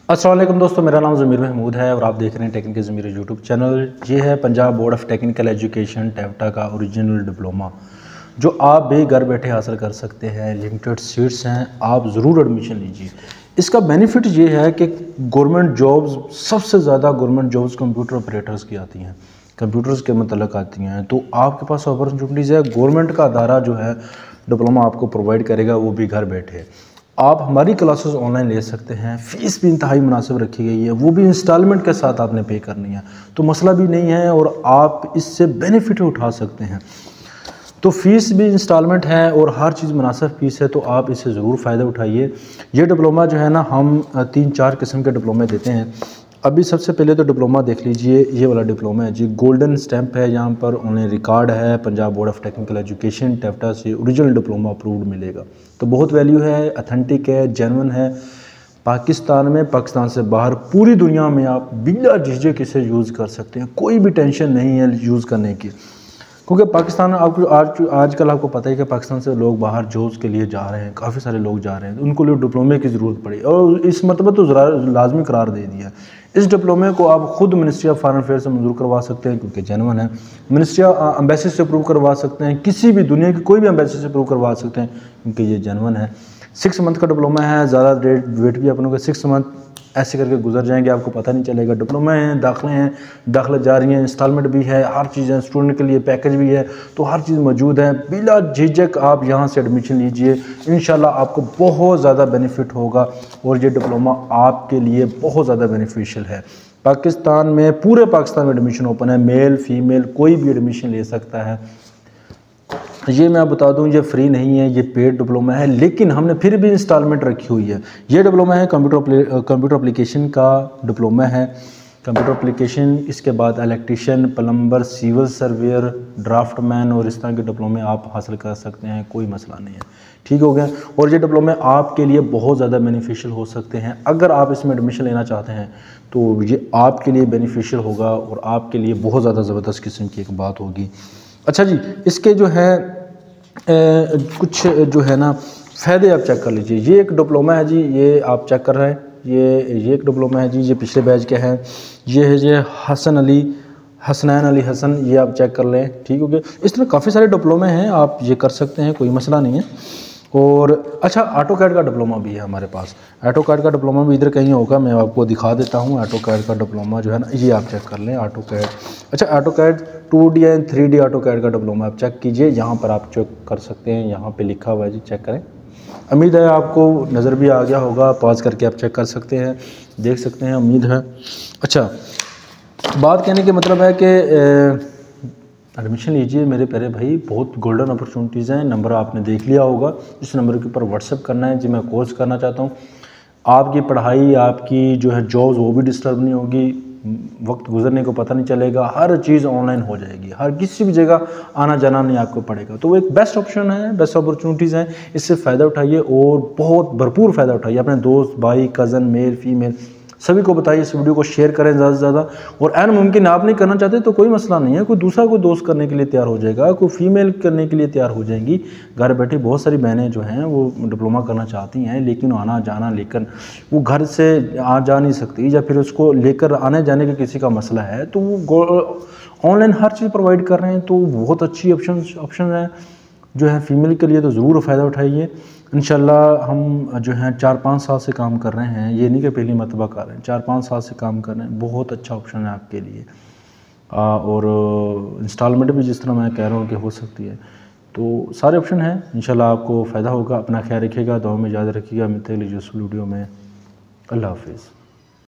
अस्सलाम वालेकुम दोस्तों, मेरा नाम ज़मीर महमूद है और आप देख रहे हैं टेक्निकल ज़मीर यूट्यूब चैनल। ये है Punjab board of technical education TEVTA का ओरिजिनल डिप्लोमा जो आप भी घर बैठे हासिल कर सकते हैं। लिमिटेड सीट्स हैं, आप ज़रूर एडमिशन लीजिए। इसका बेनिफिट ये है कि गवर्नमेंट जॉब्स, सबसे ज़्यादा गवर्नमेंट जॉब्स कंप्यूटर ऑपरेटर्स की आती हैं, कंप्यूटर्स के मतलब आती हैं। तो आपके पास अपॉर्चुनिटीज़ है, गवर्नमेंट का अदारा जो है डिप्लोमा आपको प्रोवाइड करेगा, वो भी घर बैठे। आप हमारी क्लासेस ऑनलाइन ले सकते हैं, फ़ीस भी इंतहाई मुनासिब रखी गई है, वो भी इंस्टॉलमेंट के साथ आपने पे करनी है, तो मसला भी नहीं है और आप इससे बेनिफिट उठा सकते हैं। तो फ़ीस भी इंस्टॉलमेंट है और हर चीज़ मुनासिब फ़ीस है, तो आप इससे ज़रूर फ़ायदा उठाइए। ये डिप्लोमा जो है ना, हम 3-4 किस्म के डिप्लोमे देते हैं। अभी सबसे पहले तो डिप्लोमा देख लीजिए, ये वाला डिप्लोमा है जी, गोल्डन स्टैंप है, यहाँ पर उन्हें रिकॉर्ड है Punjab board of technical education TEVTA से ओरिजिनल डिप्लोमा अप्रूव्ड मिलेगा। तो बहुत वैल्यू है, अथेंटिक है, जेन्युइन है। पाकिस्तान में, पाकिस्तान से बाहर, पूरी दुनिया में आप बिना झिझक इसे यूज़ कर सकते हैं, कोई भी टेंशन नहीं है यूज़ करने की। क्योंकि पाकिस्तान आपको आजकल आपको पता है कि पाकिस्तान से लोग बाहर जॉब्स के लिए जा रहे हैं, काफ़ी सारे लोग जा रहे हैं, उनको लिए डिप्लोमे की ज़रूरत पड़ी और इस मरतबा तो लाजमी करार दे दिया। इस डिप्लोमे को आप खुद मिनिस्ट्री ऑफ फॉरेन अफेयर से मंजूर करवा सकते हैं क्योंकि जेन्युइन है। मिनिस्ट्री ऑफ एम्बेसी से अप्रूव करवा सकते हैं, किसी भी दुनिया की कोई भी एम्बेसी से अप्रूव करवा सकते हैं क्योंकि ये जेन्युइन है। 6 मंथ का डिप्लोमा है, ज़्यादा वेट भी अपनों के 6 मंथ ऐसे करके गुजर जाएंगे, आपको पता नहीं चलेगा। डिप्लोमा हैं, दाखिले जारी हैं, इंस्टॉलमेंट भी है, हर चीज़ है, स्टूडेंट के लिए पैकेज भी है, तो हर चीज़ मौजूद है। बिला झिझक आप यहाँ से एडमिशन लीजिए, इंशाल्लाह आपको बहुत ज़्यादा बेनिफिट होगा और ये डिप्लोमा आपके लिए बहुत ज़्यादा बेनिफिशियल है। पाकिस्तान में, पूरे पाकिस्तान में एडमिशन ओपन है, मेल फीमेल कोई भी एडमिशन ले सकता है। ये मैं बता दूं, ये फ्री नहीं है, ये पेड डिप्लोमा है, लेकिन हमने फिर भी इंस्टॉलमेंट रखी हुई है। ये डिप्लोमा है कंप्यूटर एप्लीकेशन का डिप्लोमा है, कंप्यूटर एप्लीकेशन। इसके बाद electrician, plumber, civil surveyor, draftsman और इस तरह के डिप्लोमे आप हासिल कर सकते हैं, कोई मसला नहीं है। ठीक हो गया। और ये डिप्लोमे आपके लिए बहुत ज़्यादा बेनिफिशियल हो सकते हैं। अगर आप इसमें एडमिशन लेना चाहते हैं तो ये आपके लिए बेनिफिशियल होगा और आपके लिए बहुत ज़्यादा ज़बरदस्त किस्म की एक बात होगी। अच्छा जी, इसके जो है कुछ जो है ना फ़ायदे आप चेक कर लीजिए। ये एक डिप्लोमा है जी, ये आप चेक कर रहे हैं, ये एक डिप्लोमा है जी, ये पिछले बैच के हैं। ये है ये हसनैन अली हसन, ये आप चेक कर लें। ठीक हो गया। इस तरह काफ़ी सारे डिप्लोमे हैं, आप ये कर सकते हैं, कोई मसला नहीं है। और अच्छा, ऑटोकैड का डिप्लोमा भी है हमारे पास। ऑटोकैड का डिप्लोमा भी इधर कहीं होगा, मैं आपको दिखा देता हूँ। ऑटोकैड का डिप्लोमा जो है ना, ये आप चेक कर लें, ऑटोकैड। अच्छा, AutoCAD 2D and 3D AutoCAD का डिप्लोमा आप चेक कीजिए, यहाँ पर आप चेक कर सकते हैं, यहाँ पे लिखा हुआ है जी, चेक करें। उम्मीद है आपको नज़र भी आ गया होगा, पॉज करके आप चेक कर सकते हैं, देख सकते हैं, उम्मीद है। अच्छा, बात कहने के मतलब है कि एडमिशन लीजिए मेरे प्यारे भाई, बहुत गोल्डन अपॉर्चुनिटीज़ हैं। नंबर आपने देख लिया होगा, इस नंबर के ऊपर व्हाट्सएप करना है जी, मैं कोर्स करना चाहता हूँ। आपकी पढ़ाई, आपकी जो है जॉब्स, वो भी डिस्टर्ब नहीं होगी, वक्त गुजरने को पता नहीं चलेगा, हर चीज़ ऑनलाइन हो जाएगी, हर किसी भी जगह आना जाना नहीं आपको पड़ेगा। तो वो एक बेस्ट ऑप्शन है, बेस्ट अपॉर्चुनिटीज़ हैं, इससे फ़ायदा उठाइए और बहुत भरपूर फ़ायदा उठाइए। अपने दोस्त, भाई, कज़न, मेल फीमेल सभी को बताइए, इस वीडियो को शेयर करें ज़्यादा से ज़्यादा। और एन मुमकिन आप नहीं करना चाहते तो कोई मसला नहीं है, कोई दूसरा कोई दोस्त करने के लिए तैयार हो जाएगा, कोई फीमेल करने के लिए तैयार हो जाएंगी। घर बैठे बहुत सारी बहनें जो हैं वो डिप्लोमा करना चाहती हैं, लेकिन आना जाना, लेकिन वो घर से आ जा नहीं सकती, या फिर उसको लेकर आने जाने का किसी का मसला है, तो वो ऑनलाइन हर चीज़ प्रोवाइड कर रहे हैं। तो बहुत अच्छी ऑप्शन है जो है फीमेल के लिए, तो ज़रूर फ़ायदा उठाइए। इंशाल्लाह हम जो हैं 4-5 साल से काम कर रहे हैं, ये नहीं कि पहली मरतबा कर रहे हैं, 4-5 साल से काम कर रहे हैं। बहुत अच्छा ऑप्शन है आपके लिए। और इंस्टॉलमेंट भी जिस तरह मैं कह रहा हूँ कि हो सकती है, तो सारे ऑप्शन हैं। इंशाल्लाह आपको फ़ायदा होगा। अपना ख्याल रखिएगा, दुआ में याद रखिएगा। मिलते हैं यूज़फुल वीडियो में। अल्लाह हाफिज़।